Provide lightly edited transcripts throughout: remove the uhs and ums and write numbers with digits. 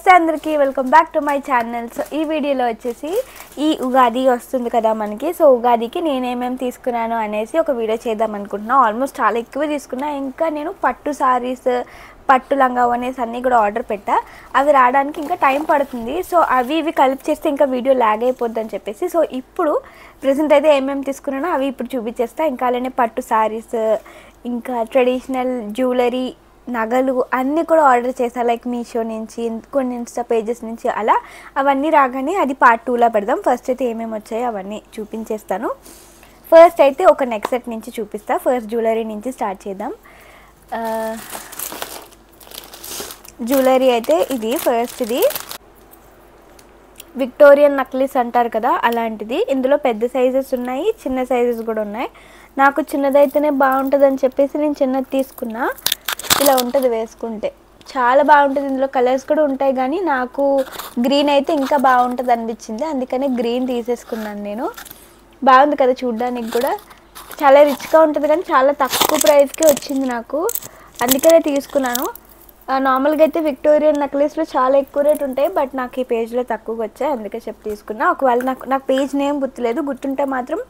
అందరికీ welcome back to my channel. So ఈ వీడియోలో వచ్చేసి ఈ ఉగాది వస్తుంది కదా మనకి. సో ఉగాదికి నేనేమేమి తీసుకున్నాను అనేసి ఒక వీడియో చేద్దాం అనుకుంటున్నాను. ఆల్మోస్ట్ చాలా ఎక్కువ తీసుకున్నా. ఇంకా నేను పట్టు సారీస్, పట్టు లంగావోనీస్ అన్నీ కూడా ఆర్డర్ పెట్టా. అవి రావడానికి ఇంకా టైం పడుతుంది. సో అవి ఇవి కలిపి చేస్తే ఇంకా వీడియో ల్యాగ్ అయిపోద్ది అని చెప్పేసి సో ఇప్పుడు ప్రెజెంట్ అయితే ఏమేమి తీసుకున్నానో అవి ఇప్పుడు చూపించేస్తా. ఇంకా అలానే పట్టు సారీస్, ఇంకా ట్రెడిషనల్ జ్యువెలరీ, నగలు అన్నీ కూడా ఆర్డర్ చేశాను. లైక్ మీషో నుంచి, కొన్ని ఇన్స్టా పేజెస్ నుంచి అలా. అవన్నీ రాగానే అది పార్ట్ 2లో పెడదాం. ఫస్ట్ అయితే ఏమేమి వచ్చాయో అవన్నీ చూపించేస్తాను. ఫస్ట్ అయితే ఒక నెక్ సెట్ నుంచి చూపిస్తా. ఫస్ట్ జ్యువెలరీ నుంచి స్టార్ట్ చేద్దాం. జ్యువెలరీ అయితే ఇది ఫస్ట్ది విక్టోరియన్ నక్లిస్ అంటారు కదా, అలాంటిది. ఇందులో పెద్ద సైజెస్ ఉన్నాయి, చిన్న సైజెస్ కూడా ఉన్నాయి. నాకు చిన్నదైతేనే బాగుంటుంది అని చెప్పేసి నేను చిన్నది తీసుకున్నా. ఇలా ఉంటుంది వేసుకుంటే, చాలా బాగుంటుంది. ఇందులో కలర్స్ కూడా ఉంటాయి కానీ నాకు గ్రీన్ అయితే ఇంకా బాగుంటుంది అనిపించింది, అందుకని గ్రీన్ తీసేసుకున్నాను నేను. బాగుంది కదా చూడడానికి కూడా, చాలా రిచ్గా ఉంటుంది కానీ చాలా తక్కువ ప్రైస్కే వచ్చింది నాకు, అందుకనే తీసుకున్నాను. నార్మల్గా అయితే విక్టోరియన్ నెక్లెస్లో చాలా ఎక్కువ రేట్ ఉంటాయి, బట్ నాకు ఈ పేజ్లో తక్కువగా వచ్చాయి, అందుకే చెప్పి తీసుకున్నా. ఒకవేళ నాకు పేజ్ నేమ్ గుర్తులేదు, గుర్తుంటే మాత్రం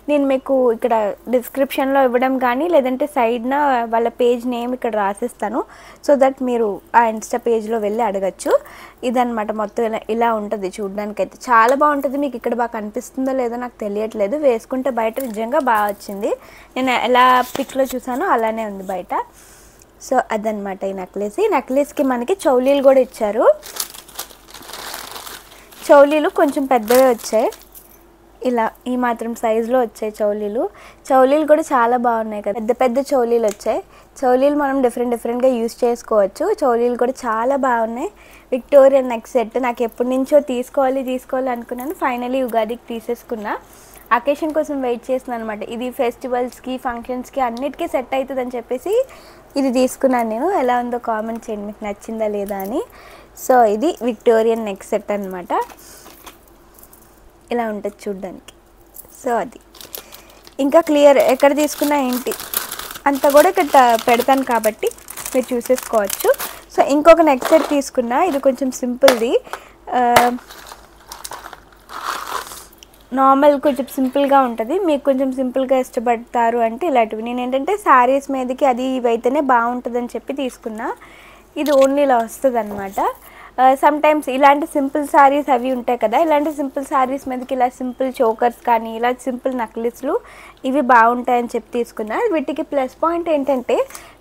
నేను మీకు ఇక్కడ డిస్క్రిప్షన్లో ఇవ్వడం కానీ లేదంటే సైడ్న వాళ్ళ పేజ్ నేమ్ ఇక్కడ రాసిస్తాను. సో దట్ మీరు ఆ ఇన్స్టా పేజ్లో వెళ్ళి అడగచ్చు. ఇదనమాట మొత్తం ఇలా ఉంటుంది చూడడానికి. అయితే చాలా బాగుంటుంది. మీకు ఇక్కడ బాగా కనిపిస్తుందో లేదో నాకు తెలియట్లేదు, వేసుకుంటే బయట నిజంగా బాగా వచ్చింది. నేను ఎలా పిక్లో చూసానో అలానే ఉంది బయట. సో అదనమాట ఈ నెక్లెస్. ఈ నెక్లెస్కి మనకి చౌలీలు కూడా ఇచ్చారు. చౌలీలు కొంచెం పెద్దగా వచ్చాయి, ఇలా ఈ మాత్రం సైజులో వచ్చాయి చౌలీలు. చౌలీలు కూడా చాలా బాగున్నాయి కదా, పెద్ద పెద్ద చౌలీలు వచ్చాయి. చౌలీలు మనం డిఫరెంట్గా యూస్ చేసుకోవచ్చు. చౌలీలు కూడా చాలా బాగున్నాయి. విక్టోరియన్ నెక్ సెట్ నాకు ఎప్పటి నుంచో తీసుకోవాలి అనుకున్నాను. ఫైనలీ ఉగాదికి తీసేసుకున్నా. అకేషన్ కోసం వెయిట్ చేస్తున్నాను అనమాట. ఇది ఫెస్టివల్స్కి, ఫంక్షన్స్కి అన్నిటికీ సెట్ అవుతుందని చెప్పేసి ఇది తీసుకున్నాను నేను. ఎలా ఉందో కామెంట్ చేయండి మీకు నచ్చిందా లేదా అని. సో ఇది విక్టోరియన్ నెక్ సెట్ అనమాట, ఇలా ఉంటుంది చూడ్డానికి. సో అది ఇంకా క్లియర్ ఎక్కడ తీసుకున్నా ఏంటి అంతా కూడా ఇక్కడ పెడతాను కాబట్టి మీరు చూసేసుకోవచ్చు. సో ఇంకొక నెక్ సెట్ తీసుకున్నా. ఇది కొంచెం సింపుల్ది, నార్మల్ కొంచెం సింపుల్గా ఉంటుంది. మీకు కొంచెం సింపుల్గా ఇష్టపడతారు అంటే ఇలాంటివి. నేను ఏంటంటే శారీస్ మీదకి అది ఇవైతేనే బాగుంటుందని చెప్పి తీసుకున్నా. ఇది ఓన్లీ ఇలా వస్తుంది అనమాట. సమ్ టైమ్స్ ఇలాంటి సింపుల్ శారీస్ అవి ఉంటాయి కదా, ఇలాంటి సింపుల్ శారీస్ మీదకి ఇలా సింపుల్ చోకర్స్ కానీ ఇలా సింపుల్ నెక్లెస్లు ఇవి బాగుంటాయని చెప్పి తీసుకున్నా. వీటికి ప్లస్ పాయింట్ ఏంటంటే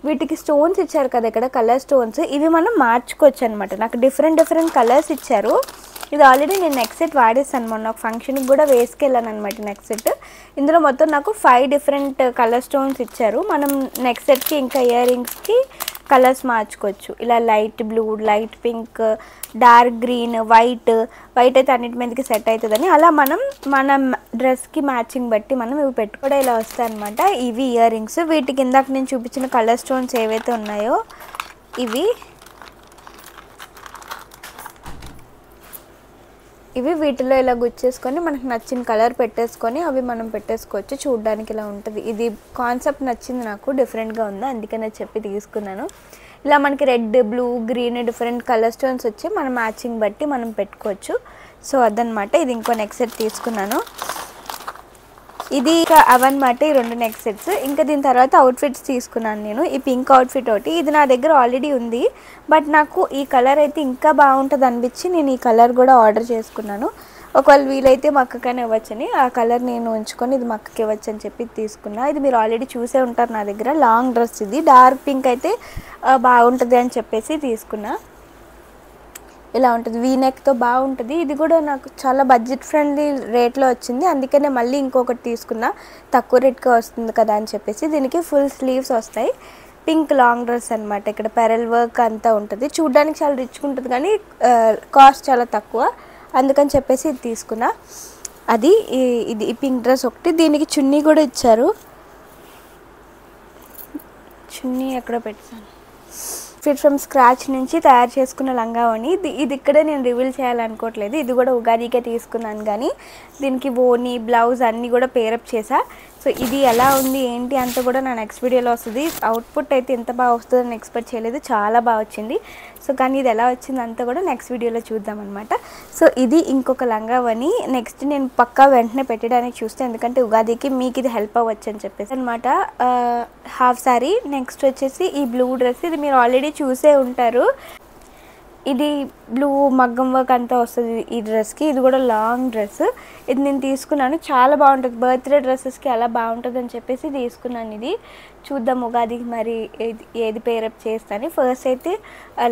వీటికి స్టోన్స్ ఇచ్చారు కదా ఇక్కడ, కలర్ స్టోన్స్. ఇవి మనం మార్చుకోవచ్చు అనమాట. నాకు డిఫరెంట్ కలర్స్ ఇచ్చారు. ఇది ఆల్రెడీ నేను నెక్ సెట్ వాడేస్తాను, మొన్న ఒక ఫంక్షన్కి కూడా వేసుకెళ్ళాను అనమాట నెక్ సెట్. ఇందులో మొత్తం నాకు 5 డిఫరెంట్ కలర్ స్టోన్స్ ఇచ్చారు. మనం నెక్ సెట్కి ఇంకా ఇయర్ రింగ్స్కి కలర్స్ మార్చుకోవచ్చు. ఇలా light blue, light pink, dark green, white అయితే అన్నిటి మీదకి సెట్ అవుతుందని అలా మన డ్రెస్కి మ్యాచింగ్ బట్టి మనం ఇవి పెట్టుకోవడం ఇలా వస్తాయి అనమాట. ఇవి ఇయర్ రింగ్స్. వీటికి ఇందాక నేను చూపించిన కలర్ స్టోన్స్ ఏవైతే ఉన్నాయో ఇవి వీటిలో ఇలా గుచ్చేసుకొని మనకు నచ్చిన కలర్ పెట్టేసుకొని అవి మనం పెట్టేసుకోవచ్చు. చూడడానికి ఇలా ఉంటుంది. ఇది కాన్సెప్ట్ నచ్చింది నాకు, డిఫరెంట్గా ఉంది, అందుకనే చెప్పి తీసుకున్నాను. ఇలా మనకి red, blue, green different colour stones వచ్చి మన మ్యాచింగ్ బట్టి మనం పెట్టుకోవచ్చు. సో అదనమాట. ఇది ఇంకో నెక్ సెట్ తీసుకున్నాను. ఇది అవన్నమాట ఈ 2 నెక్ సెట్స్. ఇంకా దీని తర్వాత అవుట్ఫిట్స్ తీసుకున్నాను నేను. ఈ పింక్ అవుట్ఫిట్ ఒకటి, ఇది నా దగ్గర ఆల్రెడీ ఉంది, బట్ నాకు ఈ కలర్ అయితే ఇంకా బాగుంటుంది అనిపించి నేను ఈ కలర్ కూడా ఆర్డర్ చేసుకున్నాను. ఒకవేళ వీలైతే మా అక్కకైనా ఇవ్వచ్చని ఆ కలర్ నేను ఉంచుకొని ఇది మా అక్కకి ఇవ్వచ్చు అని చెప్పి తీసుకున్నా. ఇది మీరు ఆల్రెడీ చూసే ఉంటారు నా దగ్గర. లాంగ్ డ్రెస్ ఇది, డార్క్ పింక్ అయితే బాగుంటుంది అని చెప్పేసి తీసుకున్నా. ఇలా ఉంటుంది, వీనెక్తో బాగుంటుంది. ఇది కూడా నాకు చాలా బడ్జెట్ ఫ్రెండ్లీ రేట్లో వచ్చింది, అందుకనే మళ్ళీ ఇంకొకటి తీసుకున్నా, తక్కువ రేట్గా వస్తుంది కదా అని చెప్పేసి. దీనికి ఫుల్ స్లీవ్స్ వస్తాయి. పింక్ లాంగ్ డ్రెస్ అనమాట. ఇక్కడ పెరల్ వర్క్ అంతా ఉంటుంది. చూడడానికి చాలా రిచ్గా ఉంటుంది కానీ కాస్ట్ చాలా తక్కువ, అందుకని చెప్పేసి ఇది తీసుకున్నా. అది ఇది పింక్ డ్రెస్ ఒకటి. దీనికి చున్నీ కూడా ఇచ్చారు. చున్నీ ఎక్కడో పెట్టాను. ఫిట్ ఫ్రమ్ స్క్రాచ్ నుంచి తయారు చేసుకున్న లంగావోని. ఇది ఇక్కడే నేను రివీల్ చేయాలనుకోవట్లేదు. ఇది కూడా ఉగాదికే తీసుకున్నాను కానీ దీనికి ఓని, బ్లౌజ్ అన్నీ కూడా పేరప్ చేసా. సో ఇది ఎలా ఉంది ఏంటి అంతా కూడా నా నెక్స్ట్ వీడియోలో వస్తుంది. అవుట్పుట్ అయితే ఎంత బాగా వస్తుందని ఎక్స్పెక్ట్ చేయలేదు, చాలా బాగా వచ్చింది. సో కానీ ఇది ఎలా వచ్చింది అంతా కూడా నెక్స్ట్ వీడియోలో చూద్దాం అనమాట. సో ఇది ఇంకొక లంగావని. నెక్స్ట్ నేను పక్కా వెంటనే పెట్టడానికి చూస్తే, ఎందుకంటే ఉగాదికి మీకు ఇది హెల్ప్ అవ్వచ్చు అని చెప్పేసి అనమాట. Half sorry. నెక్స్ట్ వచ్చేసి ఈ బ్లూ డ్రెస్, ఇది మీరు ఆల్రెడీ చూసే ఉంటారు. ఇది బ్లూ మగ్గం వర్క్ అంతా వస్తుంది ఈ డ్రెస్కి. ఇది కూడా లాంగ్ డ్రెస్. ఇది నేను తీసుకున్నాను, చాలా బాగుంటుంది. బర్త్డే డ్రెస్సెస్కి అలా బాగుంటుంది అని చెప్పేసి తీసుకున్నాను. ఇది చూద్దాం ఉగాదికి మరి ఏది పేరప్ చేస్తాను. ఫస్ట్ అయితే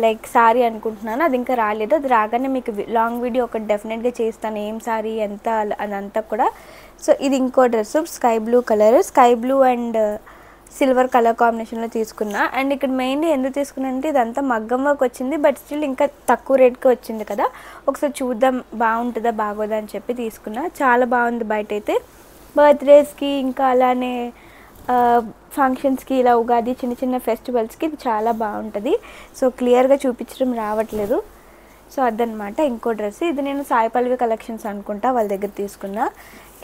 లైక్ సారీ అనుకుంటున్నాను, అది ఇంకా రాలేదు. అది రాగానే మీకు లాంగ్ వీడియో ఒకటి డెఫినెట్గా చేస్తాను, ఏం సారీ ఎంత అదంతా కూడా. సో ఇది ఇంకో dress, sky blue colour, sky blue and silver colour కాంబినేషన్లో తీసుకున్నా. అండ్ ఇక్కడ మెయిన్లీ ఎందుకు తీసుకున్నానంటే ఇదంతా మగ్గం వర్క్ వచ్చింది, బట్ స్టిల్ ఇంకా తక్కువ రేట్కి వచ్చింది కదా, ఒకసారి చూద్దాం బాగుంటుందా బాగోదా అని చెప్పి తీసుకున్నా. చాలా బాగుంది. బయట అయితే బర్త్డేస్కి ఇంకా అలానే ఫంక్షన్స్కి, ఇలా ఉగాది చిన్న చిన్న ఫెస్టివల్స్కి ఇది చాలా బాగుంటుంది. సో క్లియర్గా చూపించడం రావట్లేదు. సో అదనమాట ఇంకో డ్రెస్. ఇది నేను సాయి పల్లవి కలెక్షన్స్ అనుకుంటా, వాళ్ళ దగ్గర తీసుకున్నా.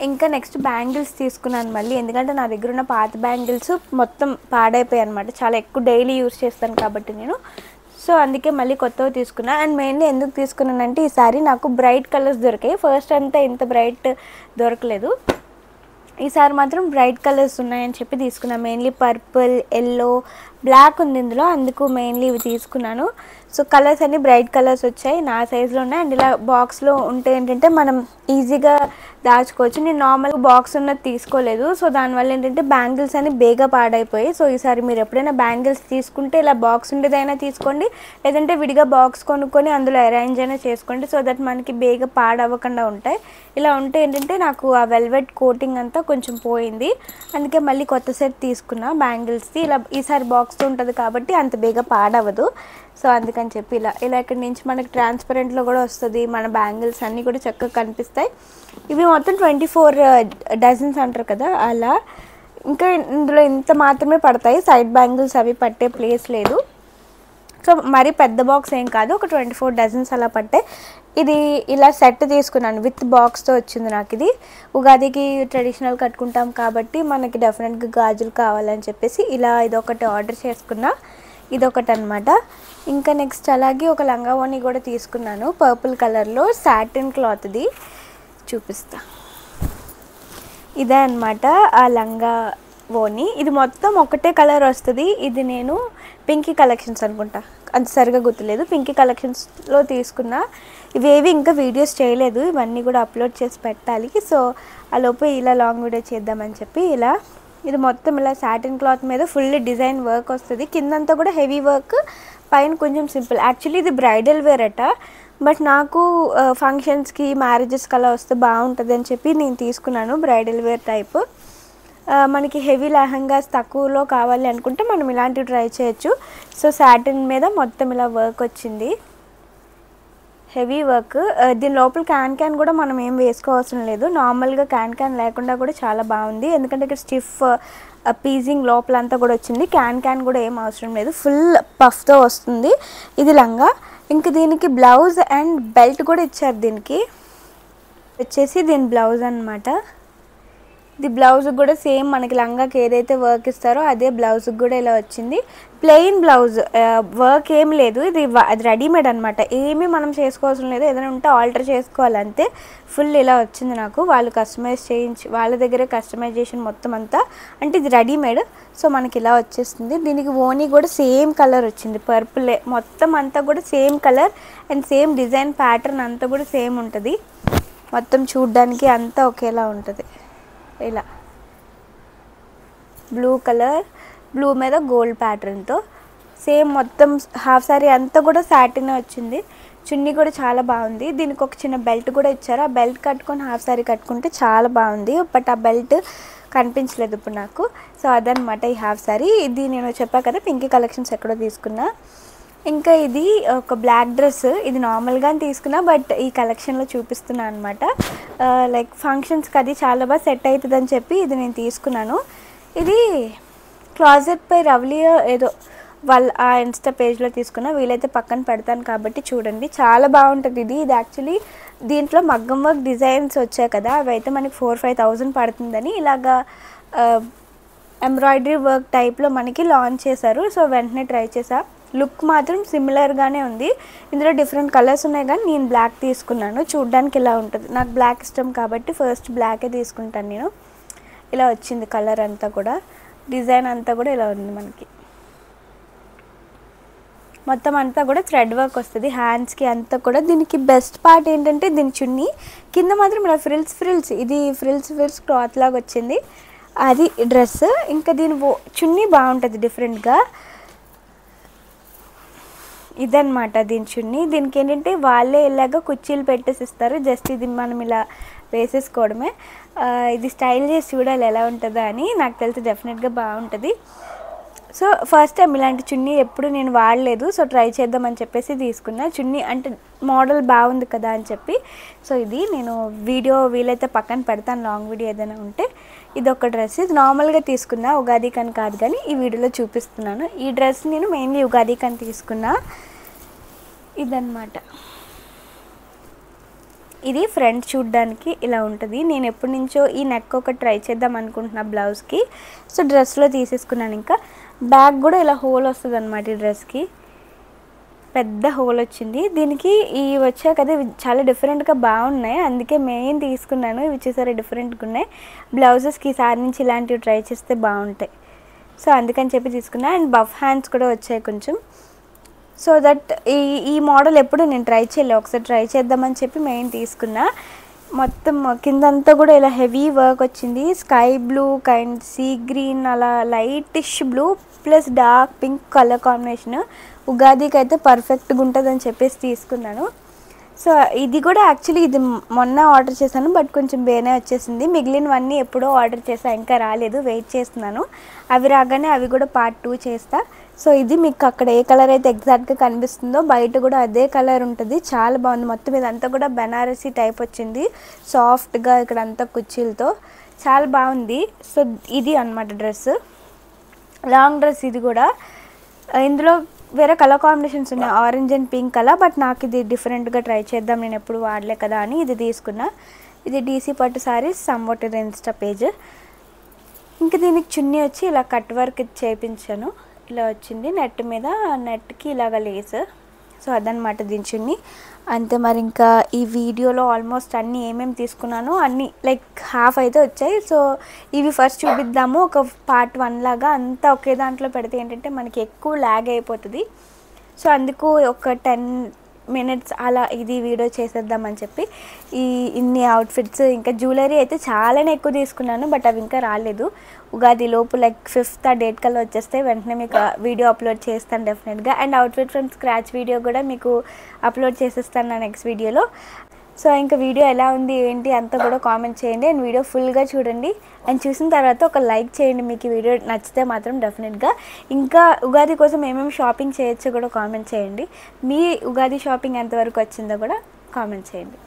ఇంకా నెక్స్ట్ బ్యాంగిల్స్ తీసుకున్నాను మళ్ళీ, ఎందుకంటే నా దగ్గర ఉన్న పాత బ్యాంగిల్స్ మొత్తం పాడైపోయాయి అనమాట. చాలా ఎక్కువ డైలీ యూస్ చేస్తాను కాబట్టి నేను. సో అందుకే మళ్ళీ కొత్తవి తీసుకున్నా. అండ్ మెయిన్లీ ఎందుకు తీసుకున్నానంటే ఈసారి నాకు బ్రైట్ కలర్స్ దొరికాయి. ఫస్ట్ అంతా ఇంత బ్రైట్ దొరకలేదు, ఈసారి మాత్రం బ్రైట్ కలర్స్ ఉన్నాయని చెప్పి తీసుకున్నాను. మెయిన్లీ పర్పుల్, ఎల్లో, బ్లాక్ ఉంది ఇందులో, అందుకు మెయిన్లీ ఇవి తీసుకున్నాను. సో కలర్స్ అన్నీ బ్రైట్ కలర్స్ వచ్చాయి, నా సైజులో ఉన్నాయి. అండ్ ఇలా బాక్స్లో ఉంటే ఏంటంటే మనం ఈజీగా దాచుకోవచ్చు. నేను నార్మల్గా బాక్స్ ఉన్నది తీసుకోలేదు, సో దానివల్ల ఏంటంటే బ్యాంగిల్స్ అన్ని బేగా పాడైపోయాయి. సో ఈసారి మీరు ఎప్పుడైనా బ్యాంగిల్స్ తీసుకుంటే ఇలా బాక్స్ ఉండేదైనా తీసుకోండి, లేదంటే విడిగా బాక్స్ కొనుక్కొని అందులో అరేంజ్ అయినా చేసుకోండి. సో దట్ మనకి బేగా పాడవ్వకుండా ఉంటాయి. ఇలా ఉంటే ఏంటంటే నాకు ఆ వెల్వెట్ కోటింగ్ అంతా కొంచెం పోయింది, అందుకే మళ్ళీ కొత్త సెట్ తీసుకున్నా బ్యాంగిల్స్ది. ఇలా ఈసారి బాక్స్తో ఉంటుంది కాబట్టి అంత బేగా పాడవదు. సో అందుకని చెప్పి ఇలా ఇక్కడి నుంచి మనకి ట్రాన్స్పరెంట్లో కూడా వస్తుంది, మన బ్యాంగిల్స్ అన్నీ కూడా చక్కగా కనిపిస్తాయి. ఇవి మొత్తం 24 డజన్స్ అంటారు కదా అలా. ఇంకా ఇందులో ఇంత మాత్రమే పడతాయి, సైడ్ బ్యాంగిల్స్ అవి పట్టే ప్లేస్ లేదు. సో మరీ పెద్ద బాక్స్ ఏం కాదు, ఒక 24 డజన్స్ అలా పట్టే. ఇది ఇలా సెట్ తీసుకున్నాను, విత్ బాక్స్తో వచ్చింది నాకు. ఇది ఉగాదికి ట్రెడిషనల్ కట్టుకుంటాం కాబట్టి మనకి డెఫినెట్గా గాజులు కావాలని చెప్పేసి ఇలా ఇదొకటి ఆర్డర్ చేసుకున్నా. ఇదొకటి అనమాట. ఇంకా నెక్స్ట్ అలాగే ఒక లంగా ఓణి కూడా తీసుకున్నాను, పర్పుల్ కలర్లో సాటిన్ క్లాత్ది, చూపిస్తా. ఇదే అనమాట ఆ లంగా ఓణి. ఇది మొత్తం ఒకటే కలర్ వస్తుంది. ఇది నేను పింకీ కలెక్షన్స్ అనుకుంటా, అంత సరిగా గుర్తులేదు, పింకీ కలెక్షన్స్లో తీసుకున్నా. ఇవేవి ఇంకా వీడియోస్ చేయలేదు, ఇవన్నీ కూడా అప్లోడ్ చేసి పెట్టాలి. సో ఆ లోపు ఇలా లాంగ్ వీడియో చేద్దామని చెప్పి ఇలా. ఇది మొత్తం ఇలా సాటిన్ క్లాత్ మీద ఫుల్ డిజైన్ వర్క్ వస్తుంది, కిందంతా కూడా హెవీ వర్క్, పైన కొంచెం సింపుల్. యాక్చువల్లీ ఇది బ్రైడల్ వేర్ అట, బట్ నాకు ఫంక్షన్స్కి మ్యారేజెస్కి అలా వస్తే బాగుంటుంది అని చెప్పి నేను తీసుకున్నాను బ్రైడల్ వేర్ టైప్. మనకి హెవీ లెహంగాస్ తక్కువలో కావాలి అనుకుంటే మనం ఇలాంటివి ట్రై చేయొచ్చు. సో సాటిన్ మీద మొత్తం ఇలా వర్క్ వచ్చింది, హెవీ వర్క్. దీని లోపల క్యాన్ కూడా మనం ఏం వేసుకోవాల్సిన లేదు, నార్మల్గా క్యాన్ లేకుండా కూడా చాలా బాగుంది. ఎందుకంటే ఇక్కడ స్టిఫ్ పీజింగ్ లోపలంతా కూడా వచ్చింది, క్యాన్ కూడా ఏం అవసరం లేదు, ఫుల్ పఫ్తో వస్తుంది ఇది లంగా. ఇంకా దీనికి బ్లౌజ్ అండ్ బెల్ట్ కూడా ఇచ్చారు. దీనికి వచ్చేసి దీని బ్లౌజ్ అనమాట. ఇది బ్లౌజ్ కూడా సేమ్ మనకి లంగాకి ఏదైతే వర్క్ ఇస్తారో అదే బ్లౌజ్కి కూడా ఇలా వచ్చింది. ప్లెయిన్ బ్లౌజ్, వర్క్ ఏం లేదు, అది రెడీమేడ్ అనమాట, ఏమీ మనం చేసుకోవాల్సిన లేదు, ఏదైనా ఉంటే ఆల్టర్ చేసుకోవాలంతే. ఫుల్ ఇలా వచ్చింది నాకు, వాళ్ళు కస్టమైజ్ చేయించి వాళ్ళ దగ్గరే కస్టమైజేషన్ మొత్తం అంతా, అంటే ఇది రెడీమేడ్. సో మనకి ఇలా వచ్చేస్తుంది. దీనికి ఓనీ కూడా సేమ్ కలర్ వచ్చింది, పర్పులే మొత్తం అంతా కూడా same colour and same design pattern అంతా కూడా సేమ్ ఉంటుంది. మొత్తం చూడ్డానికి అంతా ఒకేలా ఉంటుంది. ఇలా బ్లూ కలర్, బ్లూ మీద గోల్డ్ ప్యాటర్న్తో సేమ్ మొత్తం హాఫ్ సారీ అంతా కూడా సాటిన్ వచ్చింది. చున్నీ కూడా చాలా బాగుంది. దీనికి ఒక చిన్న బెల్ట్ కూడా ఇచ్చారు, ఆ బెల్ట్ కట్టుకొని హాఫ్ సారీ కట్టుకుంటే చాలా బాగుంది, బట్ ఆ బెల్ట్ కనిపించలేదు ఇప్పుడు నాకు. సో అదనమాట ఈ హాఫ్ సారీ. ఇది నేను చెప్పా కదా పింకీ కలెక్షన్స్ ఎక్కడో తీసుకున్నా. ఇంకా ఇది ఒక బ్లాక్ డ్రెస్, ఇది నార్మల్గా తీసుకున్నా, బట్ ఈ కలెక్షన్లో చూపిస్తున్నా అనమాట. లైక్ ఫంక్షన్స్కి అది చాలా బాగా సెట్ అవుతుందని చెప్పి ఇది నేను తీసుకున్నాను. ఇది క్లాజెట్ పై రవ్లియో ఏదో వాళ్ళ ఆ ఇన్స్టా పేజ్లో తీసుకున్నా, వీలైతే పక్కన పెడతాను కాబట్టి చూడండి, చాలా బాగుంటుంది. ఇది యాక్చువల్లీ దీంట్లో మగ్గం వర్క్ డిజైన్స్ వచ్చాయి కదా, అవి అయితే మనకి 4-5 థౌజండ్ పడుతుందని ఇలాగా ఎంబ్రాయిడరీ వర్క్ టైప్లో మనకి లాంచ్ చేశారు. సో వెంటనే ట్రై చేసా. లుక్ మాత్రం సిమిలర్గానే ఉంది. ఇందులో డిఫరెంట్ కలర్స్ ఉన్నాయి కానీ నేను బ్లాక్ తీసుకున్నాను. చూడ్డానికి ఇలా ఉంటుంది. నాకు బ్లాక్ ఇష్టం కాబట్టి ఫస్ట్ బ్లాకే తీసుకుంటాను నేను. ఇలా వచ్చింది కలర్ అంతా కూడా. డిజైన్ అంతా కూడా ఇలా ఉంది మనకి. మొత్తం అంతా కూడా థ్రెడ్ వర్క్ వస్తుంది హ్యాండ్స్కి అంతా కూడా. దీనికి బెస్ట్ పార్ట్ ఏంటంటే దీని చున్నీ కింద మాత్రం ఇలా ఫ్రిల్స్ ఇది ఫ్రిల్స్ క్లాత్ లాగా వచ్చింది. అది డ్రెస్. ఇంకా దీని చున్నీ బాగుంటుంది డిఫరెంట్గా. ఇదన్నమాట దీని చున్నీ. దీనికి ఏంటంటే వాళ్ళే ఇలాగ కుర్చీలు పెట్టేసి ఇస్తారు. జస్ట్ ఇది మనం ఇలా వేసేసుకోవడమే. ఇది స్టైల్ చేసి చూడాలి ఎలా ఉంటుందా అని. నాకు తెలిసి డెఫినెట్గా బాగుంటుంది. సో ఫస్ట్ టైం ఇలాంటి చున్నీ ఎప్పుడు నేను వాడలేదు. సో ట్రై చేద్దామని చెప్పేసి తీసుకున్నా. చున్నీ అంటే మోడల్ బాగుంది కదా అని చెప్పి. సో ఇది నేను వీడియో వీలైతే పక్కన పెడతాను, లాంగ్ వీడియో ఏదైనా ఉంటే. ఇది ఒక డ్రెస్. ఇది నార్మల్గా తీసుకున్నా, ఉగాది కని కాదు కానీ ఈ వీడియోలో చూపిస్తున్నాను. ఈ డ్రెస్ నేను మెయిన్లీ ఉగాది కని తీసుకున్నా. ఇదన్నమాట. ఇది ఫ్రంట్ చూడడానికి ఇలా ఉంటుంది. నేను ఎప్పటి నుంచో ఈ నెక్ ఒకటి ట్రై చేద్దాం అనుకుంటున్నా బ్లౌజ్కి. సో డ్రెస్లో తీసేసుకున్నాను. ఇంకా బ్యాక్ కూడా ఇలా హోల్ వస్తుంది అనమాట. ఈ డ్రెస్కి పెద్ద హోల్ వచ్చింది. దీనికి ఈ వచ్చాక కదా ఇవి చాలా డిఫరెంట్గా బాగున్నాయి, అందుకే మెయిన్ తీసుకున్నాను. ఇవి చూసారా డిఫరెంట్గా ఉన్నాయి. బ్లౌజెస్కి ఈసారి నుంచి ఇలాంటివి ట్రై చేస్తే బాగుంటాయి. సో అందుకని చెప్పి తీసుకున్నా. అండ్ బఫ్ హ్యాండ్స్ కూడా వచ్చాయి కొంచెం. సో దట్ ఈ మోడల్ ఎప్పుడు నేను ట్రై చేయలేదు, ఒకసారి ట్రై చేద్దామని చెప్పి మెయిన్ తీసుకున్నా. మొత్తం కిందంతా కూడా ఇలా హెవీ వర్క్ వచ్చింది. Sky blue kind sea green అలా lightish blue plus dark pink colour combination. ఉగాదికి అయితే పర్ఫెక్ట్గా ఉంటుందని చెప్పేసి తీసుకున్నాను. సో ఇది కూడా యాక్చువల్లీ ఇది మొన్న ఆర్డర్ చేశాను, బట్ కొంచెం బేనే వచ్చేసింది. మిగిలినవన్నీ ఎప్పుడో ఆర్డర్ చేసా, ఇంకా రాలేదు, వెయిట్ చేస్తున్నాను. అవి రాగానే అవి కూడా పార్ట్ 2 చేస్తా. సో ఇది మీకు అక్కడ ఏ కలర్ అయితే ఎగ్జాక్ట్గా కనిపిస్తుందో బయట కూడా అదే కలర్ ఉంటుంది. చాలా బాగుంది. మొత్తం ఇదంతా కూడా బెనారసీ టైప్ వచ్చింది, సాఫ్ట్గా ఇక్కడ అంతా కుర్చీలతో చాలా బాగుంది. సో ఇది అన్నమాట డ్రెస్, లాంగ్ డ్రెస్. ఇది కూడా ఇందులో వేరే కలర్ కాంబినేషన్స్ ఉన్నాయి, orange and pink colour. But నాకు ఇది డిఫరెంట్గా ట్రై చేద్దాం, నేను ఎప్పుడు వాడలే కదా అని ఇది తీసుకున్నా. ఇది డీసీ పట్టు సారీస్ సమ్వాట్ ఇది ఇన్స్టా పేజ్. ఇంకా దీనికి చున్నీ వచ్చి ఇలా కట్ వర్క్ చేయించాను. ఇలా వచ్చింది నెట్ మీద, నెట్కి ఇలాగ లేస్. సో అదనమాట దీని చున్నీ. అంతే. మరి ఇంకా ఈ వీడియోలో ఆల్మోస్ట్ అన్నీ ఏమేమి తీసుకున్నానో అన్నీ లైక్ హాఫ్ అయితే వచ్చాయి. సో ఇవి ఫస్ట్ చూపిద్దాము ఒక పార్ట్ 1 లాగా. అంతా ఒకే దాంట్లో పెడితే ఏంటంటే మనకి ఎక్కువ ల్యాగ్ అయిపోతుంది. సో అందుకు ఒక 10 minutes అలా ఇది వీడియో చేసేద్దామని చెప్పి ఇన్ని అవుట్ఫిట్స్. ఇంకా జ్యువెలరీ అయితే చాలానే ఎక్కువ తీసుకున్నాను, బట్ అవి ఇంకా రాలేదు. ఉగాది లోపు లైక్ 5th ఆ డేట్ కల్లా వచ్చేస్తే వెంటనే మీకు వీడియో అప్లోడ్ చేస్తాను డెఫినెట్గా. And outfit from scratch video కూడా మీకు అప్లోడ్ చేసేస్తాను నా నెక్స్ట్ వీడియోలో. సో ఇంకా వీడియో ఎలా ఉంది ఏంటి అంతా కూడా కామెంట్ చేయండి. అండ్ వీడియో ఫుల్గా చూడండి. అండ్ చూసిన తర్వాత ఒక లైక్ చేయండి మీకు ఈ వీడియో నచ్చితే మాత్రం డెఫినెట్గా. ఇంకా ఉగాది కోసం ఏమేమి షాపింగ్ చేయొచ్చో కూడా కామెంట్ చేయండి. మీ ఉగాది షాపింగ్ ఎంతవరకు వచ్చిందో కూడా కామెంట్ చేయండి.